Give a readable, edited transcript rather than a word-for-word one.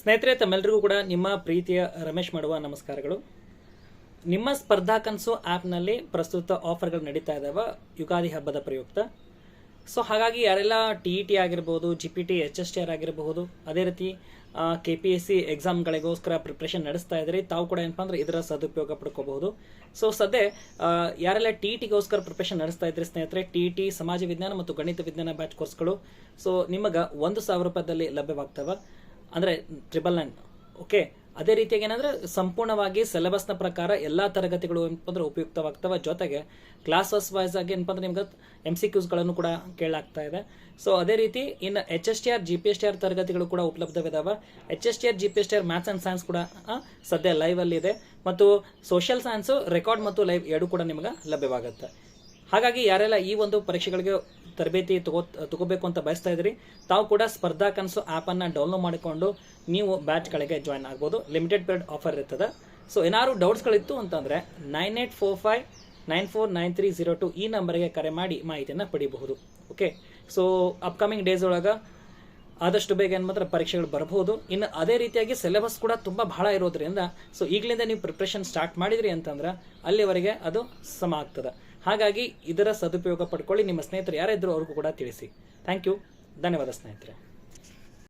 ಸ್ನೇಹಿತರೆ, ತಮ್ಮೆಲ್ಲರಿಗೂ ಕೂಡ ನಿಮ್ಮ ಪ್ರೀತಿಯ ರಮೇಶ್ ಮಾಡುವ ನಮಸ್ಕಾರಗಳು. ನಿಮ್ಮ ಸ್ಪರ್ಧಾ ಕನಸು ಆ್ಯಪ್ನಲ್ಲಿ ಪ್ರಸ್ತುತ ಆಫರ್ಗಳು ನಡೀತಾ ಇದ್ದಾವೆ ಯುಗಾದಿ ಹಬ್ಬದ ಪ್ರಯುಕ್ತ. ಸೊ ಹಾಗಾಗಿ ಯಾರೆಲ್ಲ TET ಆಗಿರ್ಬೋದು, GPT, HSTR ಆಗಿರಬಹುದು, ಅದೇ ರೀತಿ KPSC ಎಕ್ಸಾಮ್ಗಳಿಗೋಸ್ಕರ ಪ್ರಿಪ್ರೇಷನ್ ನಡೆಸ್ತಾ ಇದ್ರಿ, ತಾವು ಕೂಡ ಏನಪ್ಪ ಅಂದ್ರೆ ಇದರ ಸದುಪಯೋಗ ಪಡ್ಕೋಬಹುದು. ಸೊ ಸದ್ಯ ಯಾರೆಲ್ಲ TETಗೋಸ್ಕರ ಪ್ರಿಪ್ರೇಷನ್ ನಡೆಸ್ತಾ ಇದ್ರಿ ಸ್ನೇಹಿತರೆ, TET ಸಮಾಜ ವಿಜ್ಞಾನ ಮತ್ತು ಗಣಿತ ವಿಜ್ಞಾನ ಬ್ಯಾಚ್ ಕೋರ್ಸ್ಗಳು ಸೊ ನಿಮಗೆ 1,000 ರೂಪಾಯಿದಲ್ಲಿ ಲಭ್ಯವಾಗ್ತವೆ, ಅಂದರೆ 999. ಓಕೆ, ಅದೇ ರೀತಿಯಾಗಿ ಏನಂದ್ರೆ ಸಂಪೂರ್ಣವಾಗಿ ಸಿಲೆಬಸ್ನ ಪ್ರಕಾರ ಎಲ್ಲಾ ತರಗತಿಗಳು ಏನಪ್ಪ ಅಂದ್ರೆ ಉಪಯುಕ್ತವಾಗ್ತವೆ. ಜೊತೆಗೆ ಕ್ಲಾಸಸ್ ವೈಸ್ ಆಗಿ ಏನಪ್ಪ ಅಂದ್ರೆ ನಿಮ್ಗೆ MCQsಗಳನ್ನು ಕೂಡ ಕೇಳಲಾಗ್ತಾ ಇದೆ. ಸೊ ಅದೇ ರೀತಿ ಇನ್ನು HSTR GPSTR ತರಗತಿಗಳು ಕೂಡ ಉಪಲಬ್ಧವಿದಾವೆ. HSTR GPSTR maths and science ಕೂಡ ಸದ್ಯ ಲೈವ್ ಅಲ್ಲಿ ಇದೆ, ಮತ್ತು ಸೋಷಿಯಲ್ ಸೈನ್ಸ್ ರೆಕಾರ್ಡ್ ಮತ್ತು ಲೈವ್ ಎರಡು ಕೂಡ ನಿಮಗೆ ಲಭ್ಯವಾಗುತ್ತೆ. ಹಾಗಾಗಿ ಯಾರೆಲ್ಲ ಈ ಒಂದು ಪರೀಕ್ಷೆಗಳಿಗೆ ತರಬೇತಿ ತಗೋಬೇಕು ಅಂತ ಬಯಸ್ತಾ ಇದ್ರಿ, ತಾವು ಕೂಡ ಸ್ಪರ್ಧಾ ಕನಸು ಆ್ಯಪನ್ನು ಡೌನ್ಲೋಡ್ ಮಾಡಿಕೊಂಡು ನೀವು ಬ್ಯಾಚ್ಗಳಿಗೆ ಜಾಯ್ನ್ ಆಗ್ಬೋದು. ಲಿಮಿಟೆಡ್ ಪೀರಿಯಡ್ ಆಫರ್ ಇರ್ತದೆ. ಸೊ ಏನಾದ್ರು ಡೌಟ್ಸ್ಗಳಿತ್ತು ಅಂತಂದರೆ 9845949302 ಈ ನಂಬರ್ಗೆ ಕರೆ ಮಾಡಿ ಮಾಹಿತಿಯನ್ನು ಪಡಿಬಹುದು. ಓಕೆ, ಸೊ ಅಪ್ಕಮಿಂಗ್ ಡೇಸ್ ಒಳಗೆ ಆದಷ್ಟು ಬೇಗ ಏನು ಮಾತ್ರ ಪರೀಕ್ಷೆಗಳು ಬರಬಹುದು. ಇನ್ನು ಅದೇ ರೀತಿಯಾಗಿ ಸಿಲೆಬಸ್ ಕೂಡ ತುಂಬ ಬಹಳ ಇರೋದ್ರಿಂದ ಸೊ ಈಗಲಿಂದ ನೀವು ಪ್ರಿಪ್ರೇಷನ್ ಸ್ಟಾರ್ಟ್ ಮಾಡಿದ್ರಿ ಅಂತಂದ್ರೆ ಅಲ್ಲಿವರೆಗೆ ಅದು ಸಮ ಆಗ್ತದೆ. ಹಾಗಾಗಿ ಇದರ ಸದುಪಯೋಗ ಪಡ್ಕೊಳ್ಳಿ. ನಿಮ್ಮ ಸ್ನೇಹಿತರು ಯಾರಿದ್ರು ಅವ್ರಿಗೂ ಕೂಡ ತಿಳಿಸಿ. ಥ್ಯಾಂಕ್ ಯು, ಧನ್ಯವಾದ ಸ್ನೇಹಿತರೆ.